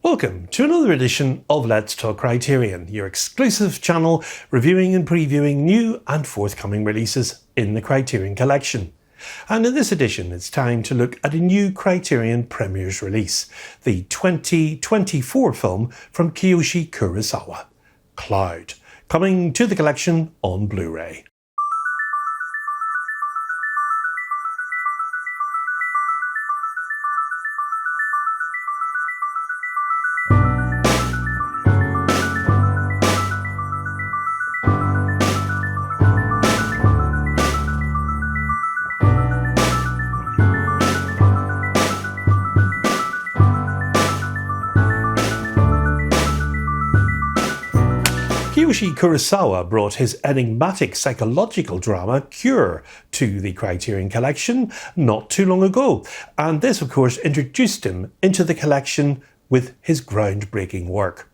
Welcome to another edition of Let's Talk Criterion, your exclusive channel reviewing and previewing new and forthcoming releases in the Criterion collection. And in this edition, it's time to look at a new Criterion Premieres release, the 2024 film from Kiyoshi Kurosawa, Cloud, coming to the collection on Blu-ray. Kiyoshi Kurosawa brought his enigmatic psychological drama Cure to the Criterion collection not too long ago, and this of course introduced him into the collection with his groundbreaking work.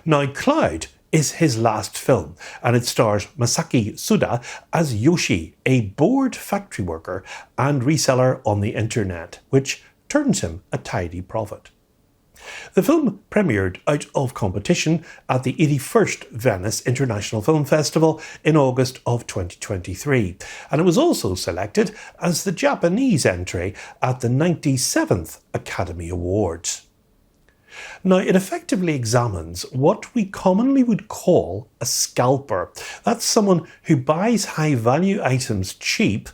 Now Cloud is his last film, and it stars Masaki Suda as Yoshi, a bored factory worker and reseller on the internet, which turns him a tidy profit. The film premiered out of competition at the 81st Venice International Film Festival in August of 2023, and it was also selected as the Japanese entry at the 97th Academy Awards. Now, it effectively examines what we commonly would call a scalper. That's someone who buys high-value items cheap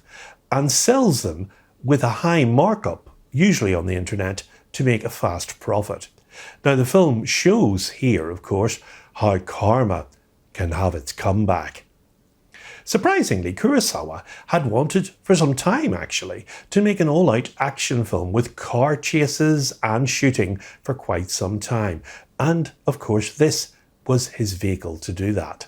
and sells them with a high markup, usually on the internet, to make a fast profit. Now, the film shows here, of course, how karma can have its comeback. Surprisingly, Kurosawa had wanted for some time, actually, to make an all-out action film with car chases and shooting for quite some time. And, of course, this was his vehicle to do that.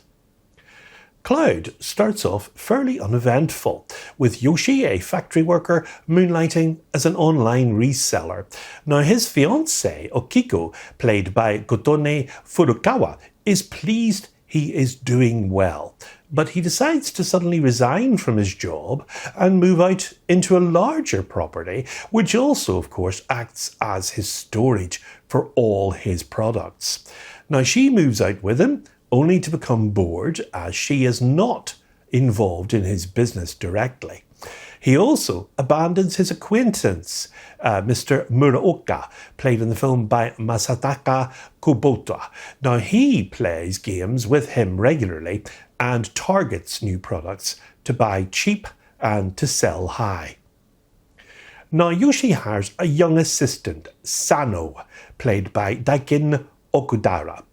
Cloud starts off fairly uneventful, with Yoshi, a factory worker, moonlighting as an online reseller. Now his fiancée, Okiko, played by Kotone Furukawa, is pleased he is doing well, but he decides to suddenly resign from his job and move out into a larger property, which also, of course, acts as his storage for all his products. Now she moves out with him, only to become bored as she is not involved in his business directly. He also abandons his acquaintance, Mr. Muraoka, played in the film by Masataka Kubota. Now he plays games with him regularly and targets new products to buy cheap and to sell high. Now Yoshi hires a young assistant, Sano, played by Daikin Okudara.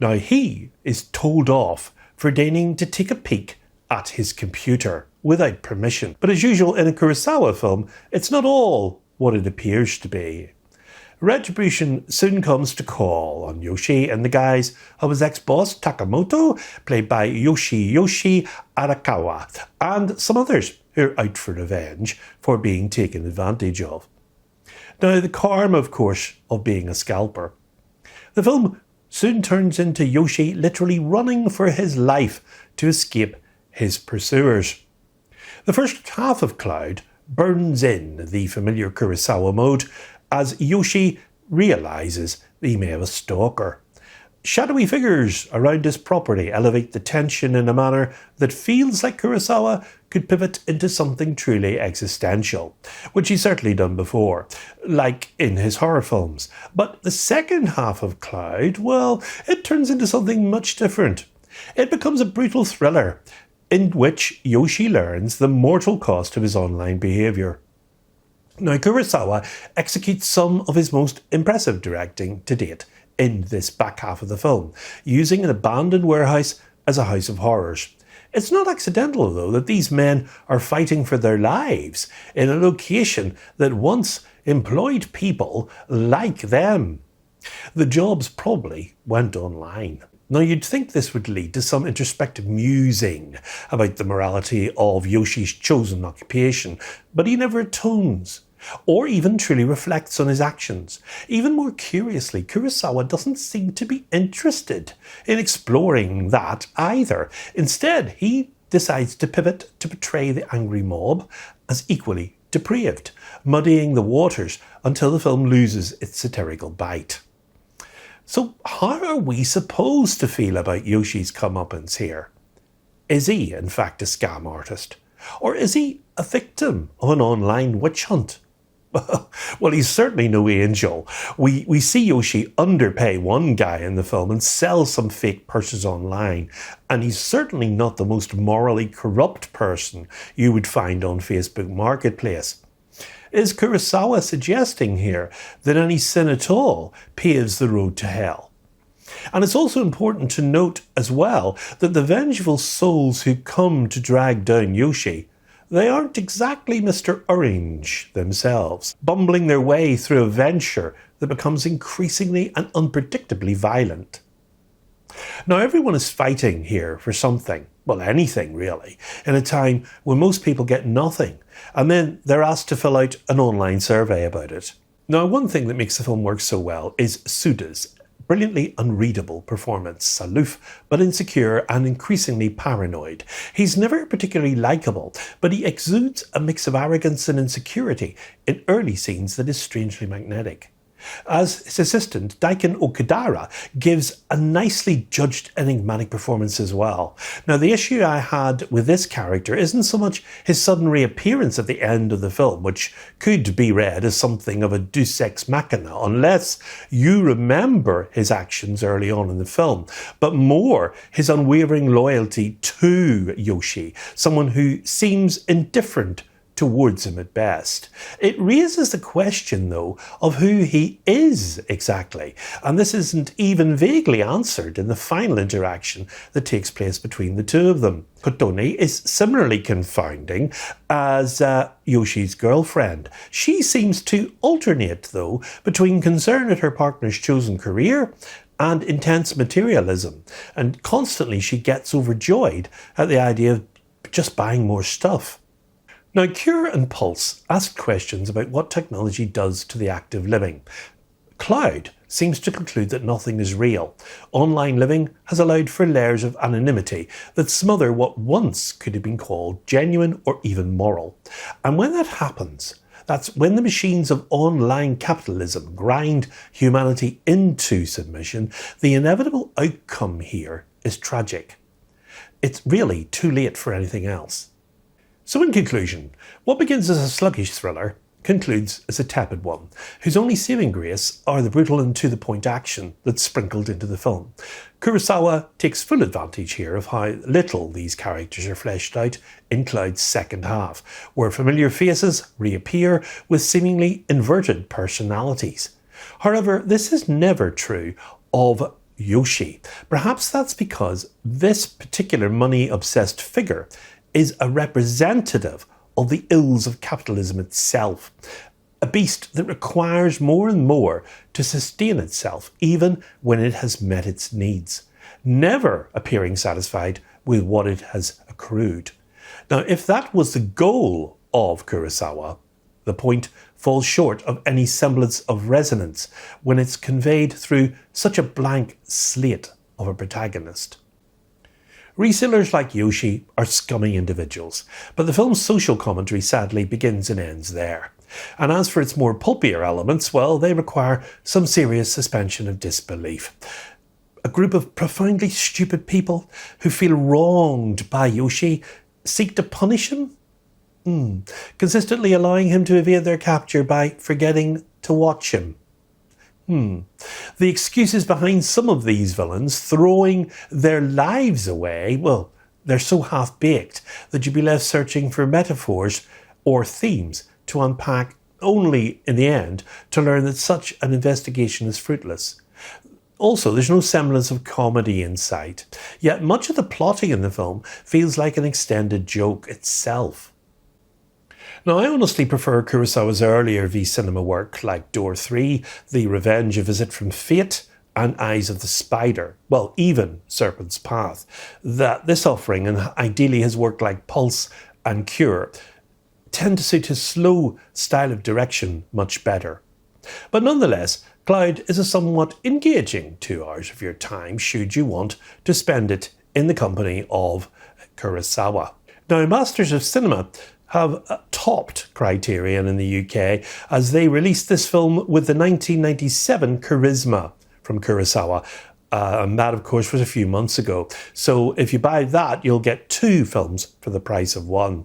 Now he is told off for deigning to take a peek at his computer without permission. But as usual in a Kurosawa film, it's not all what it appears to be. Retribution soon comes to call on Yoshi in the guise of his ex-boss Takamoto, played by Yoshi Arakawa, and some others who are out for revenge for being taken advantage of. Now the karma, of course, of being a scalper. The film soon turns into Yoshi literally running for his life to escape his pursuers. The first half of Cloud burns in the familiar Kurosawa mode as Yoshi realises that he may have a stalker. Shadowy figures around his property elevate the tension in a manner that feels like Kurosawa could pivot into something truly existential, which he's certainly done before, like in his horror films. But the second half of Cloud, well, it turns into something much different. It becomes a brutal thriller in which Yoshi learns the mortal cost of his online behaviour. Now, Kurosawa executes some of his most impressive directing to date in this back half of the film, using an abandoned warehouse as a house of horrors. It's not accidental, though, that these men are fighting for their lives in a location that once employed people like them. The jobs probably went online. Now, you'd think this would lead to some introspective musing about the morality of Yoshi's chosen occupation, but he never atones, or even truly reflects on his actions. Even more curiously, Kurosawa doesn't seem to be interested in exploring that either. Instead, he decides to pivot to portray the angry mob as equally depraved, muddying the waters until the film loses its satirical bite. So how are we supposed to feel about Yoshi's comeuppance here? Is he, in fact, a scam artist? Or is he a victim of an online witch hunt? Well, he's certainly no angel. We see Yoshi underpay one guy in the film and sell some fake purses online, and he's certainly not the most morally corrupt person you would find on Facebook Marketplace. Is Kurosawa suggesting here that any sin at all paves the road to hell? And it's also important to note as well that the vengeful souls who come to drag down Yoshi, they aren't exactly Mr. Orange themselves, bumbling their way through a venture that becomes increasingly and unpredictably violent. Now, everyone is fighting here for something, well, anything really, in a time when most people get nothing, and then they're asked to fill out an online survey about it. Now, one thing that makes the film work so well is Suda's brilliantly unreadable performance, aloof but insecure and increasingly paranoid. He's never particularly likeable, but he exudes a mix of arrogance and insecurity in early scenes that is strangely magnetic. As his assistant, Daiken Okudara gives a nicely judged enigmatic performance as well. Now, the issue I had with this character isn't so much his sudden reappearance at the end of the film, which could be read as something of a deus ex machina, unless you remember his actions early on in the film, but more his unwavering loyalty to Yoshi, someone who seems indifferent towards him at best. It raises the question, though, of who he is exactly, and this isn't even vaguely answered in the final interaction that takes place between the two of them. Kotone is similarly confounding as Yoshi's girlfriend. She seems to alternate, though, between concern at her partner's chosen career and intense materialism, and constantly she gets overjoyed at the idea of just buying more stuff. Now, Cure and Pulse asked questions about what technology does to the act of living. Cloud seems to conclude that nothing is real. Online living has allowed for layers of anonymity that smother what once could have been called genuine or even moral. And when that happens, that's when the machines of online capitalism grind humanity into submission. The inevitable outcome here is tragic. It's really too late for anything else. So in conclusion, what begins as a sluggish thriller concludes as a tepid one, whose only saving grace are the brutal and to-the-point action that's sprinkled into the film. Kurosawa takes full advantage here of how little these characters are fleshed out in Cloud's second half, where familiar faces reappear with seemingly inverted personalities. However, this is never true of Yoshi. Perhaps that's because this particular money-obsessed figure is a representative of the ills of capitalism itself, a beast that requires more and more to sustain itself, even when it has met its needs, never appearing satisfied with what it has accrued. Now, if that was the goal of Kurosawa, the point falls short of any semblance of resonance when it's conveyed through such a blank slate of a protagonist. Resellers like Yoshi are scummy individuals, but the film's social commentary sadly begins and ends there. And as for its more pulpier elements, well, they require some serious suspension of disbelief. A group of profoundly stupid people who feel wronged by Yoshi seek to punish him? Consistently allowing him to evade their capture by forgetting to watch him. The excuses behind some of these villains throwing their lives away, well, they're so half-baked that you'd be left searching for metaphors or themes to unpack, only in the end to learn that such an investigation is fruitless. Also, there's no semblance of comedy in sight, yet much of the plotting in the film feels like an extended joke itself. Now, I honestly prefer Kurosawa's earlier V-cinema work like Door 3, The Revenge, A Visit from Fate, and Eyes of the Spider, well, even Serpent's Path, that this offering, and ideally his work like Pulse and Cure, tend to suit his slow style of direction much better. But nonetheless, Cloud is a somewhat engaging 2 hours of your time should you want to spend it in the company of Kurosawa. Now, Masters of Cinema have topped Criterion in the UK as they released this film with the 1997 Charisma from from Kurosawa. And that, of course, was a few months ago. So if you buy that, you'll get 2 films for the price of 1.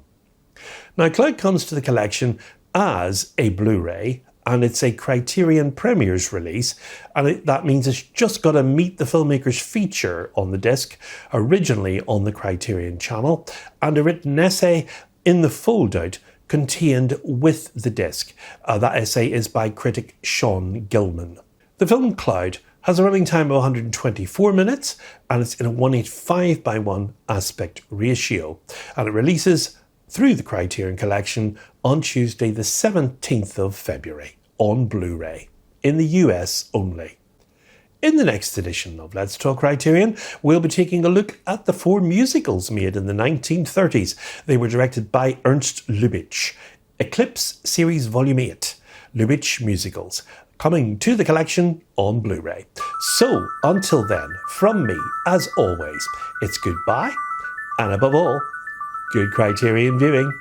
Now, Cloud comes to the collection as a Blu-ray, and it's a Criterion Premieres release, and that means it's just got to meet the filmmaker's feature on the disc, originally on the Criterion Channel, and a written essay in the fold-out contained with the disc. That essay is by critic Sean Gilman. The film Cloud has a running time of 124 minutes, and it's in a 1:85:1 aspect ratio, and it releases through the Criterion Collection on Tuesday the 17th of February on Blu-ray, in the US only. In the next edition of Let's Talk Criterion, we'll be taking a look at the 4 musicals made in the 1930s. They were directed by Ernst Lubitsch. Eclipse Series Volume 8, Lubitsch Musicals, coming to the collection on Blu-ray. So, until then, from me, as always, it's goodbye, and above all, good Criterion viewing.